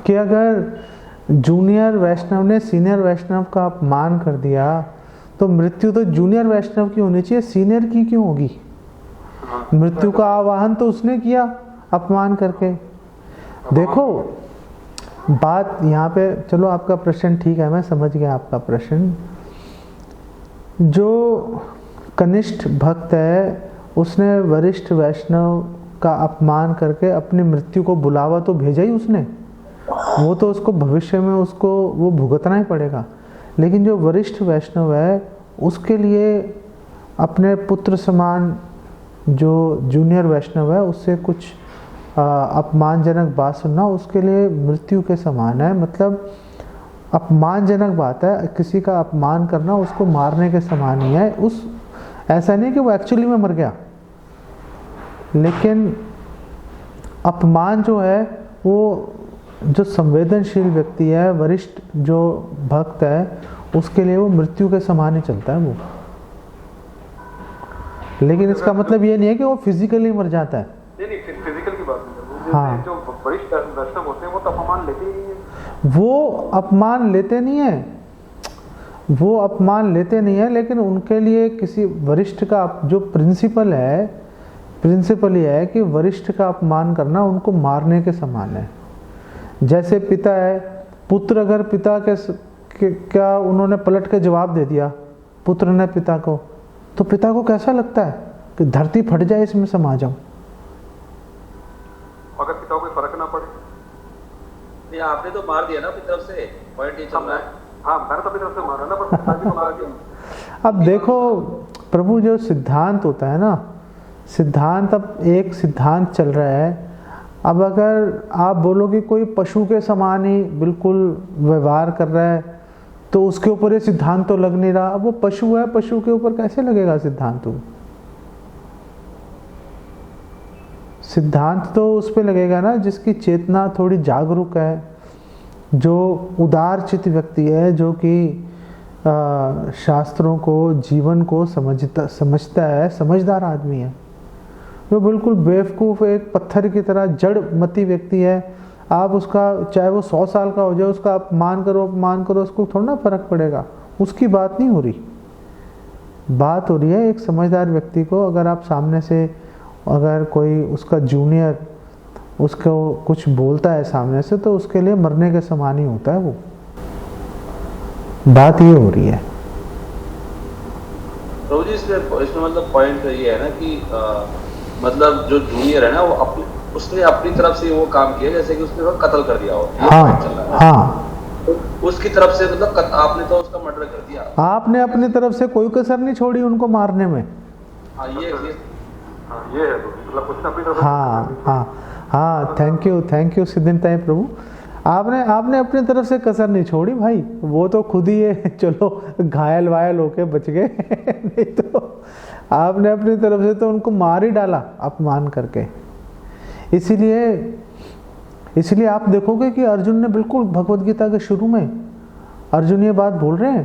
कि अगर जूनियर वैष्णव ने सीनियर वैष्णव का अपमान कर दिया तो मृत्यु तो जूनियर वैष्णव की होनी चाहिए, सीनियर की क्यों होगी? मृत्यु का आवाहन तो उसने किया अपमान करके। देखो बात यहाँ पे, चलो आपका प्रश्न ठीक है, मैं समझ गया आपका प्रश्न। जो कनिष्ठ भक्त है उसने वरिष्ठ वैष्णव का अपमान करके अपनी मृत्यु को बुलावा तो भेजा ही उसने, वो तो उसको भविष्य में उसको वो भुगतना ही पड़ेगा। लेकिन जो वरिष्ठ वैष्णव है उसके लिए अपने पुत्र समान जो जूनियर वैष्णव है उससे कुछ अपमानजनक बात सुनना उसके लिए मृत्यु के समान है। मतलब अपमानजनक बात है, किसी का अपमान करना उसको मारने के समान ही है। उस ऐसा नहीं कि वो एक्चुअली में मर गया, लेकिन अपमान जो है वो जो संवेदनशील व्यक्ति है, वरिष्ठ जो भक्त है, उसके लिए वो मृत्यु के समान ही चलता है वो। लेकिन इसका मतलब ये नहीं है कि वो फिजिकली मर जाता है। नहीं, फिजिकल की बात नहीं। हाँ, जो वरिष्ठ वैष्णव होते हैं वो तो अपमान लेते ही नहीं है। वो अपमान लेते नहीं है, वो अपमान लेते नहीं है, लेकिन उनके लिए किसी वरिष्ठ का जो प्रिंसिपल ये है कि वरिष्ठ का अपमान करना उनको मारने के समान है। जैसे पिता है, पुत्र अगर पिता के क्या उन्होंने पलट के जवाब दे दिया पुत्र ने पिता को, तो पिता को कैसा लगता है कि धरती फट जाए इसमें समा जाऊं। अगर पिता को फर्क ना पड़े, नहीं आपने तो मार दिया ना अपनी तरफ से, पॉइंट ये चल रहा है। हाँ मैंने तो अपनी तरफ से मारा ना, पर पिता को मार दिया। अब देखो प्रभु, जो सिद्धांत होता है ना, सिद्धांत, अब एक सिद्धांत चल रहा है। अब अगर आप बोलो कि कोई पशु के समान ही बिल्कुल व्यवहार कर रहा है तो उसके ऊपर ये सिद्धांत तो लग नहीं रहा। अब वो पशु है, पशु के ऊपर कैसे लगेगा सिद्धांत? सिद्धांत तो उस पे लगेगा ना जिसकी चेतना थोड़ी जागरूक है, जो उदार चित्त व्यक्ति है, जो कि शास्त्रों को, जीवन को समझता है, समझदार आदमी है। जो बिल्कुल बेवकूफ़, एक पत्थर की तरह जड़ मती व्यक्ति है, आप उसका चाहे वो 100 साल का हो जाए, उसका अपमान करो उसको थोड़ा ना फर्क पड़ेगा। उसकी बात नहीं हो रही, बात हो रही है एक समझदार व्यक्ति को। अगर आप सामने से अगर कोई उसका जूनियर उसको कुछ बोलता है सामने से, तो उसके लिए मरने के समान ही होता है वो। बात ये हो रही है प्रभु जी। इसमें मतलब पॉइंट ये है ना कि मतलब जो जूनियर है ना वो उसने अपनी तरफ से वो काम किया, जैसे कि उसने कत्ल कर दिया हो। हाँ, तो उसकी तरफ से मतलब आपने तो उसका मर्डर कर दिया, आपने अपनी तरफ से कोई कसर नहीं छोड़ी उनको मारने में। हाँ ये है मतलब कुछ अपनी तरफ। हाँ, थैंक यू सिद्धिंताई प्रभु। आपने अपनी तरफ से कसर नहीं छोड़ी भाई, वो तो खुद ही है चलो घायल वायल होके बच गए नहीं तो आपने अपनी तरफ से तो उनको मार ही डाला अपमान करके। इसीलिए आप देखोगे कि अर्जुन ने बिल्कुल भगवत गीता के शुरू में अर्जुन ये बात बोल रहे हैं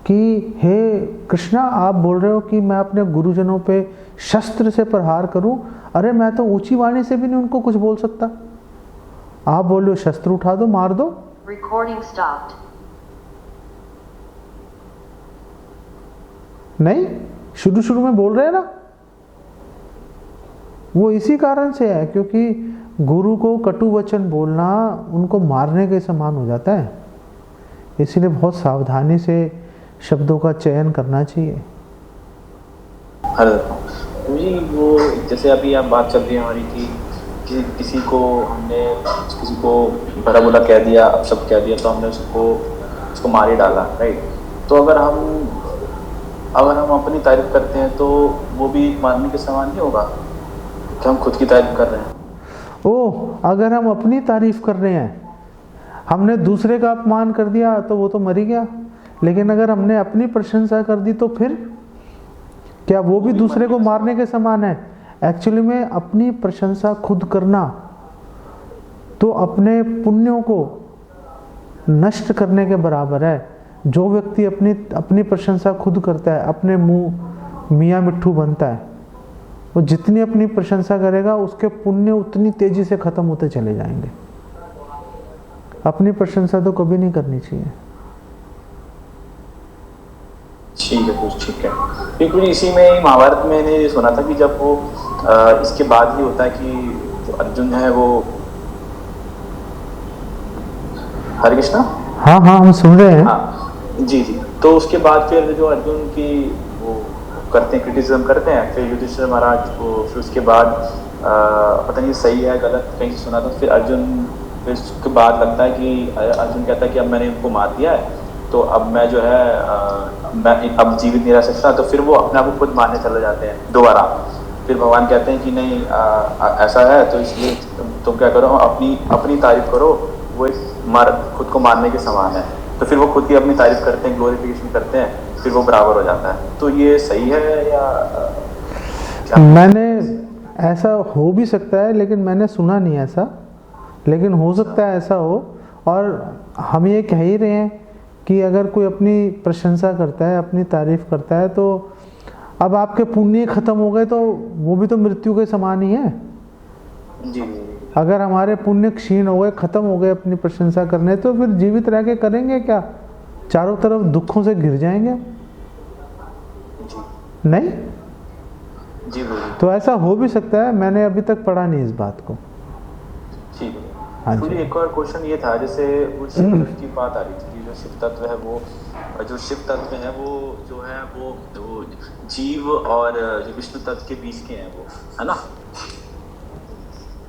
कि हे कृष्णा, आप बोल रहे हो कि मैं अपने गुरुजनों पे शस्त्र से प्रहार करूं। अरे मैं तो ऊंची वाणी से भी नहीं उनको कुछ बोल सकता, आप बोल रहे हो शस्त्र उठा दो, मार दो। Recording stopped. नहीं, शुरू में बोल रहे हैं ना, वो इसी कारण से है क्योंकि गुरु को कटु वचन बोलना उनको मारने के समान हो जाता है। इसीलिए बहुत सावधानी से शब्दों का चयन करना चाहिए। जी वो जैसे अभी आप बात चल रही है हमारी कि किसी को भला बुरा कह दिया, अपशब्द कह दिया, तो हमने उसको मार ही डाला, राइट। तो अगर हम अपनी तारीफ करते हैं तो वो भी मारने के समान नहीं होगा कि हम खुद की तारीफ कर रहे हैं। अगर हम अपनी तारीफ कर रहे हैं, हमने दूसरे का अपमान कर दिया तो वो तो मर ही गया। लेकिन अगर हमने अपनी प्रशंसा कर दी तो फिर क्या वो भी दूसरे को मारने के समान है? एक्चुअली में अपनी प्रशंसा खुद करना तो अपने पुण्यों को नष्ट करने के बराबर है। जो व्यक्ति अपनी प्रशंसा खुद करता है, अपने मुंह मियाँ मिट्ठू बनता है, वो जितनी अपनी प्रशंसा करेगा उसके पुण्य उतनी तेजी से खत्म होते चले जाएंगे। अपनी प्रशंसा तो कभी नहीं करनी चाहिए। ठीक है कुछ ठीक है। बिल्कुल इसी में महाभारत में मैंने ये सुना था कि जब वो इसके बाद ही होता है कि जो अर्जुन है वो, हरे कृष्णा। हाँ हाँ हम सुन रहे हैं। हाँ जी जी। तो उसके बाद फिर जो अर्जुन की वो करते हैं, क्रिटिसिज्म करते हैं, फिर युधिष्ठिर महाराज को, फिर उसके बाद पता नहीं सही है गलत कहीं से सुना था, फिर अर्जुन, फिर उसके बाद लगता है कि अर्जुन कहता है कि अब मैंने इनको मार दिया है तो अब मैं जो है मैं अब जीवित नहीं रह सकता, तो फिर वो अपने आप को खुद मारने चले जाते हैं दोबारा। फिर भगवान कहते हैं कि नहीं ऐसा है तो इसलिए तुम क्या करो, अपनी तारीफ करो, वो एक खुद को मारने के समान है। तो फिर वो खुद की अपनी तारीफ करते हैं, ग्लोरिफिकेशन करते हैं, फिर वो बराबर हो जाता है। तो ये सही है या क्या? मैंने ऐसा हो भी सकता है लेकिन मैंने सुना नहीं ऐसा, लेकिन हो सकता है ऐसा हो। और हम ये कह ही रहे हैं कि अगर कोई अपनी प्रशंसा करता है, अपनी तारीफ करता है, तो अब आपके पुण्य खत्म हो गए तो वो भी तो मृत्यु के समान ही है। जी। अगर हमारे पुण्य क्षीण हो गए, खत्म हो गए अपनी प्रशंसा करने, तो फिर जीवित रह के करेंगे क्या? चारों तरफ दुखों से घिर जाएंगे। जी नहीं जी बोलिए। तो ऐसा हो भी सकता है, मैंने अभी तक पढ़ा नहीं इस बात को। ठीक है। हाँ जी। तो एक और क्वेश्चन ये था, जैसे वो शिव तत्व की बात आ रही थी कि जो शिव तत्व है वो, जो शिव तत्व है वो जो है वो जीव और जो विष्णु तत्व के बीच के हैं वो, है ना?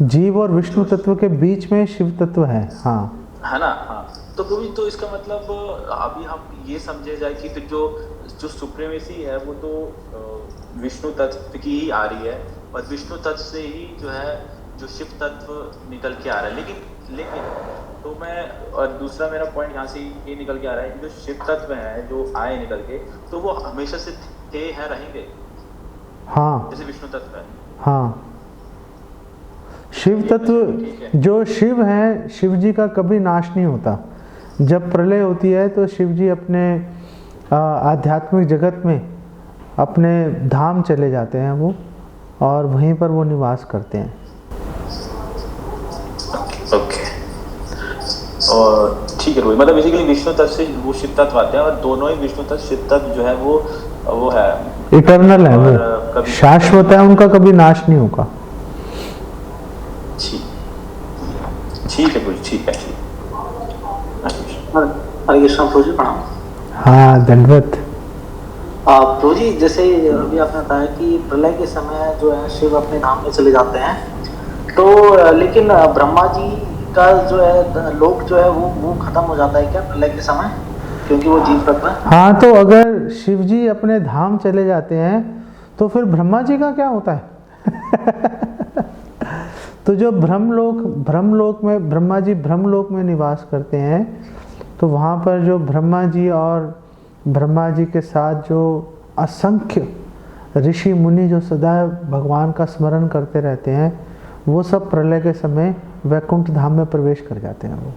जीव और विष्णु तत्व के बीच में शिव तत्व है, हाँ है ना? हाँ। तो कभी तो इसका मतलब अभी हम ये समझे जाए कि फिर जो सुप्रीमेसी है वो तो विष्णु तत्व की ही आ रही है, और विष्णु तत्व से ही जो है जो शिव तत्व निकल के आ रहा है। लेकिन तो मैं, और दूसरा मेरा पॉइंट यहाँ से ये निकल के आ रहा है कि जो शिव तत्व है जो आए निकल के, तो वो हमेशा से थे, हैं, रहेंगे। हाँ जैसे विष्णु तत्व है। हाँ। शिव तत्व जो शिव है, शिव जी का कभी नाश नहीं होता। जब प्रलय होती है तो शिव जी अपने आध्यात्मिक जगत में अपने धाम चले जाते हैं वो, और वहीं पर वो निवास करते हैं। ओके। और ठीक है, मतलब बेसिकली विष्णु तत्व से वो शिव तत्व आते हैं, और दोनों ही विष्णु तत्व शिव तत्व जो है वो है इटर्नल है, वो शाश्वत है, उनका कभी नाश नहीं होगा। ठीक है कुछ ठीक है। हरे कृष्ण प्रभु जी, प्रणाम। हाँ दंडवत। प्रभु जी, जैसे अभी आपने बताया कि प्रलय के समय जो है शिव अपने धाम में चले जाते हैं, तो लेकिन ब्रह्मा जी का जो है लोक जो है वो खत्म हो जाता है क्या प्रलय के समय, क्योंकि वो जीव तत्व है? हाँ, तो अगर शिव जी अपने धाम चले जाते हैं तो फिर ब्रह्मा जी का क्या होता है? तो जो ब्रह्मलोक में ब्रह्मा जी ब्रह्मलोक में निवास करते हैं, तो वहाँ पर जो ब्रह्मा जी और ब्रह्मा जी के साथ जो असंख्य ऋषि मुनि जो सदा भगवान का स्मरण करते रहते हैं, वो सब प्रलय के समय वैकुंठ धाम में प्रवेश कर जाते हैं वो।